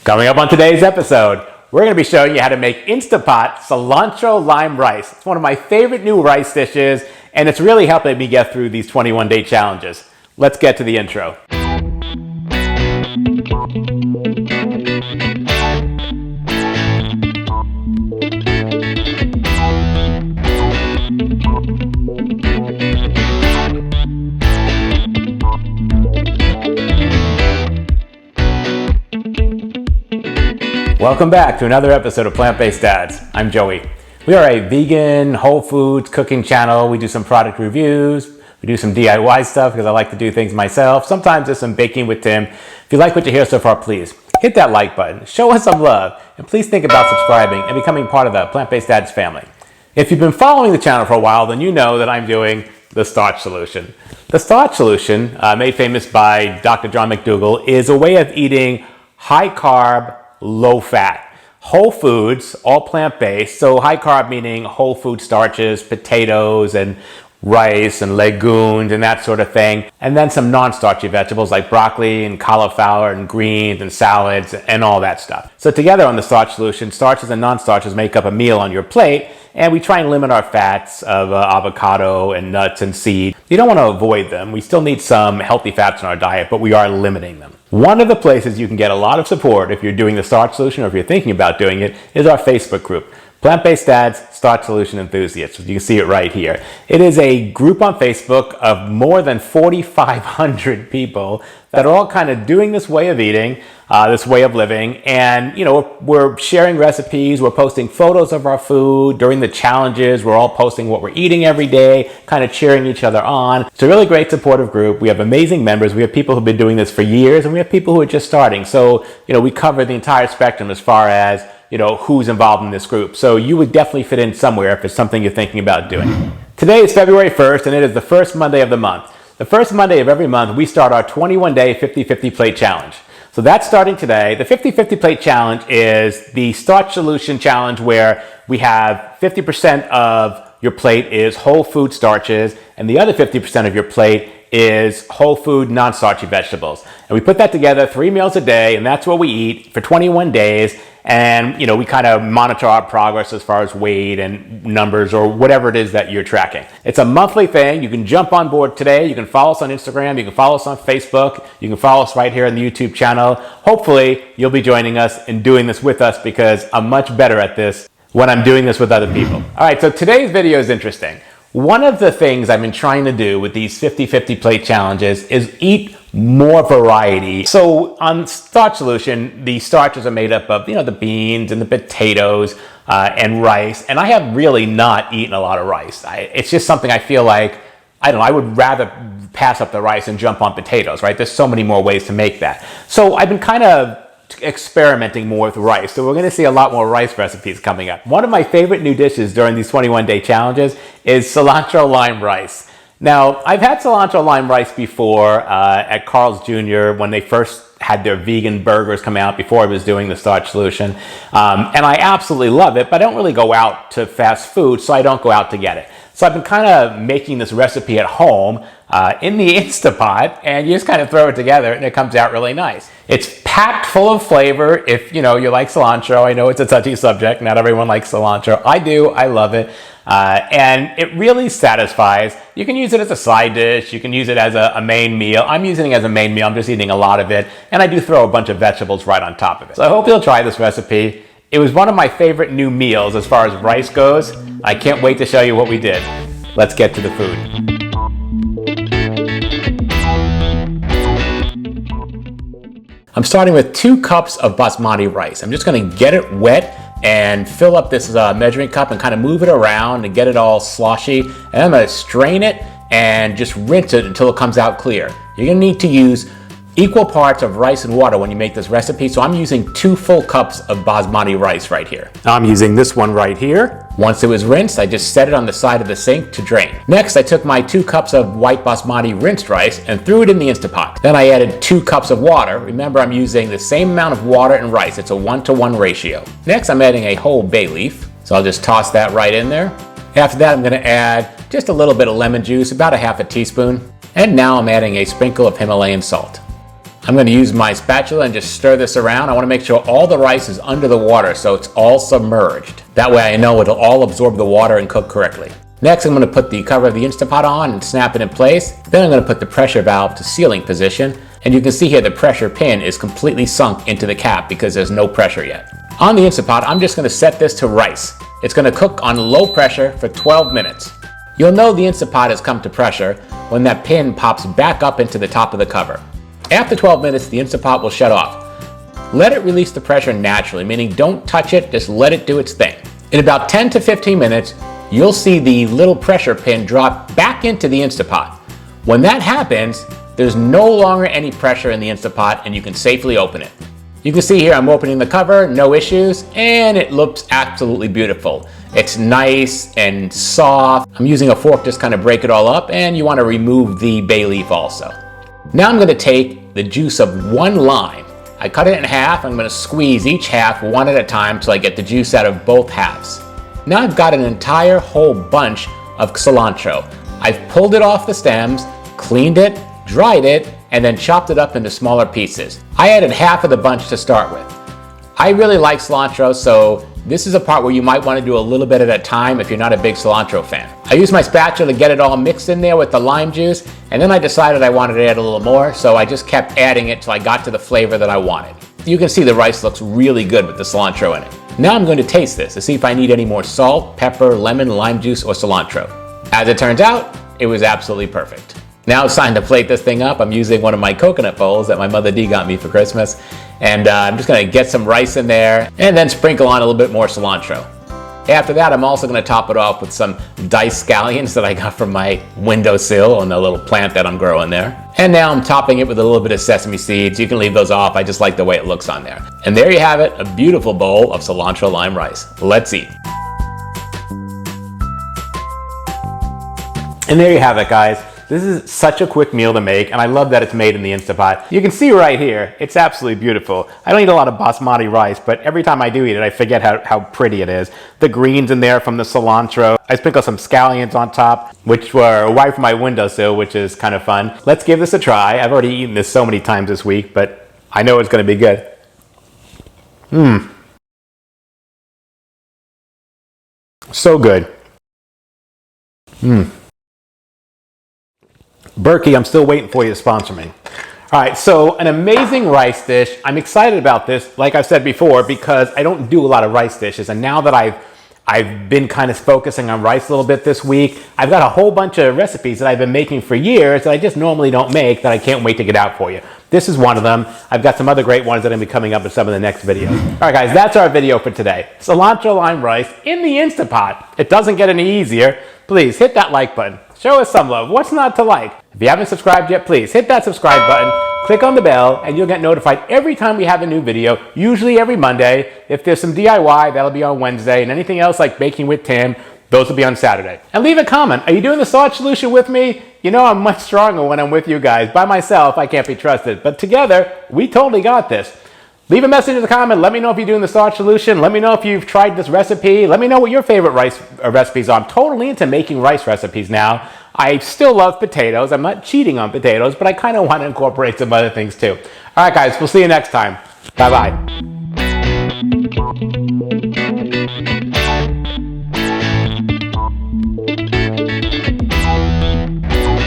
Coming up on today's episode, we're going to be showing you how to make InstantPot cilantro lime rice. It's one of my favorite new rice dishes, and it's really helping me get through these 21-day challenges. Let's get to the intro. Welcome back to another episode of Plant-Based Dads. I'm Joey. We are a vegan, whole foods cooking channel. We do some product reviews. We do some DIY stuff because I like to do things myself. Sometimes there's some baking with Tim. If you like what you hear so far, please hit that like button. Show us some love. And please think about subscribing and becoming part of the Plant-Based Dads family. If you've been following the channel for a while, then you know that I'm doing the starch solution. The starch solution, made famous by Dr. John McDougall, is a way of eating high carb, low fat, whole foods, all plant-based. So high carb meaning whole food starches, potatoes and rice and legumes and that sort of thing. And then some non-starchy vegetables like broccoli and cauliflower and greens and salads and all that stuff. So together on the starch solution, starches and non-starches make up a meal on your plate. And we try and limit our fats of avocado and nuts and seeds. You don't want to avoid them. We still need some healthy fats in our diet, but we are limiting them. One of the places you can get a lot of support if you're doing the starch solution or if you're thinking about doing it is our Facebook group. Plant-Based Dads, Starch Solution Enthusiasts. You can see it right here. It is a group on Facebook of more than 4,500 people that are all kind of doing this way of eating, this way of living. And, you know, we're sharing recipes. We're posting photos of our food during the challenges. We're all posting what we're eating every day, kind of cheering each other on. It's a really great supportive group. We have amazing members. We have people who've been doing this for years, and we have people who are just starting. So, you know, we cover the entire spectrum as far as, you know, who's involved in this group. So you would definitely fit in somewhere if it's something you're thinking about doing. Today is February 1st, and it is the first Monday of the month. The first Monday of every month, we start our 21-day 50-50 plate challenge. So that's starting today. The 50-50 plate challenge is the starch solution challenge where we have 50% of your plate is whole food starches, and the other 50% of your plate is whole food non-starchy vegetables. And we put that together 3 meals a day, and that's what we eat for 21 days. And, you know, we kind of monitor our progress as far as weight and numbers or whatever it is that you're tracking. It's a monthly thing. You can jump on board today. You can follow us on Instagram. You can follow us on Facebook. You can follow us right here on the YouTube channel. Hopefully, you'll be joining us and doing this with us because I'm much better at this when I'm doing this with other people. All right, so today's video is interesting. One of the things I've been trying to do with these 50-50 plate challenges is eat more variety. So on starch solution, the starches are made up of, you know, the beans and the potatoes and rice. And I have really not eaten a lot of rice. It's just something I feel like, I don't know, I would rather pass up the rice and jump on potatoes, right? There's so many more ways to make that. So I've been kind of experimenting more with rice. So we're going to see a lot more rice recipes coming up. One of my favorite new dishes during these 21-day challenges is cilantro lime rice. Now, I've had cilantro lime rice before at Carl's Jr. when they first had their vegan burgers come out before I was doing the starch solution. And I absolutely love it, but I don't really go out to fast food, so I don't go out to get it. So I've been kind of making this recipe at home in the InstantPot, and you just kind of throw it together and it comes out really nice. It's packed full of flavor if, you know, you like cilantro. I know it's a touchy subject. Not everyone likes cilantro. I do. I love it. And it really satisfies. You can use it as a side dish. You can use it as a main meal. I'm using it as a main meal. I'm just eating a lot of it. And I do throw a bunch of vegetables right on top of it. So I hope you'll try this recipe. It was one of my favorite new meals as far as rice goes. I can't wait to show you what we did. Let's get to the food. I'm starting with 2 cups of basmati rice. I'm just going to get it wet and fill up this measuring cup and kind of move it around and get it all sloshy. And I'm going to strain it and just rinse it until it comes out clear. You're going to need to use equal parts of rice and water when you make this recipe. So I'm using 2 full cups of basmati rice right here. Now I'm using this one right here. Once it was rinsed, I just set it on the side of the sink to drain. Next, I took my 2 cups of white basmati rinsed rice and threw it in the InstantPot. Then I added 2 cups of water. Remember, I'm using the same amount of water and rice. It's a 1-to-1 ratio. Next, I'm adding a whole bay leaf. So I'll just toss that right in there. After that, I'm gonna add just a little bit of lemon juice, about a half a teaspoon. And now I'm adding a sprinkle of Himalayan salt. I'm going to use my spatula and just stir this around. I want to make sure all the rice is under the water so it's all submerged. That way I know it'll all absorb the water and cook correctly. Next, I'm going to put the cover of the Instant Pot on and snap it in place. Then I'm going to put the pressure valve to sealing position. And you can see here the pressure pin is completely sunk into the cap because there's no pressure yet. On the Instant Pot, I'm just going to set this to rice. It's going to cook on low pressure for 12 minutes. You'll know the Instant Pot has come to pressure when that pin pops back up into the top of the cover. After 12 minutes, the Instant Pot will shut off. Let it release the pressure naturally, meaning don't touch it, just let it do its thing. In about 10 to 15 minutes, you'll see the little pressure pin drop back into the Instant Pot. When that happens, there's no longer any pressure in the Instant Pot and you can safely open it. You can see here I'm opening the cover, no issues, and it looks absolutely beautiful. It's nice and soft. I'm using a fork just kind of break it all up, and you want to remove the bay leaf also. Now I'm going to take the juice of one lime. I cut it in half. I'm going to squeeze each half one at a time till I get the juice out of both halves. Now I've got an entire whole bunch of cilantro. I've pulled it off the stems, cleaned it, dried it, and then chopped it up into smaller pieces. I added half of the bunch to start with. I really like cilantro, so this is a part where you might want to do a little bit at a time if you're not a big cilantro fan. I used my spatula to get it all mixed in there with the lime juice, and then I decided I wanted to add a little more, so I just kept adding it till I got to the flavor that I wanted. You can see the rice looks really good with the cilantro in it. Now I'm going to taste this to see if I need any more salt, pepper, lemon, lime juice, or cilantro. As it turns out, it was absolutely perfect. Now it's time to plate this thing up. I'm using one of my coconut bowls that my mother Dee got me for Christmas. And I'm just going to get some rice in there and then sprinkle on a little bit more cilantro. After that, I'm also going to top it off with some diced scallions that I got from my windowsill on the little plant that I'm growing there. And now I'm topping it with a little bit of sesame seeds. You can leave those off. I just like the way it looks on there. And there you have it, a beautiful bowl of cilantro lime rice. Let's eat. And there you have it, guys. This is such a quick meal to make, and I love that it's made in the Instant Pot. You can see right here, it's absolutely beautiful. I don't eat a lot of basmati rice, but every time I do eat it, I forget how pretty it is. The greens in there from the cilantro. I sprinkle some scallions on top, which were right from my windowsill, which is kind of fun. Let's give this a try. I've already eaten this so many times this week, but I know it's going to be good. So good. Berkey, I'm still waiting for you to sponsor me. All right, so an amazing rice dish. I'm excited about this, like I've said before, because I don't do a lot of rice dishes. And now that I've been kind of focusing on rice a little bit this week, I've got a whole bunch of recipes that I've been making for years that I just normally don't make that I can't wait to get out for you. This is one of them. I've got some other great ones that are going to be coming up in some of the next videos. All right, guys, that's our video for today. Cilantro lime rice in the Instant Pot. It doesn't get any easier. Please hit that like button. Show us some love. What's not to like? If you haven't subscribed yet, please hit that subscribe button, click on the bell, and you'll get notified every time we have a new video, usually every Monday. If there's some DIY, that'll be on Wednesday, and anything else like Baking with Tim, those will be on Saturday. And leave a comment. Are you doing the starch solution with me? You know I'm much stronger when I'm with you guys. By myself, I can't be trusted. But together, we totally got this. Leave a message in the comment. Let me know if you're doing the starch solution. Let me know if you've tried this recipe. Let me know what your favorite rice recipes are. I'm totally into making rice recipes now. I still love potatoes. I'm not cheating on potatoes, but I kind of want to incorporate some other things too. All right, guys, we'll see you next time. Bye-bye.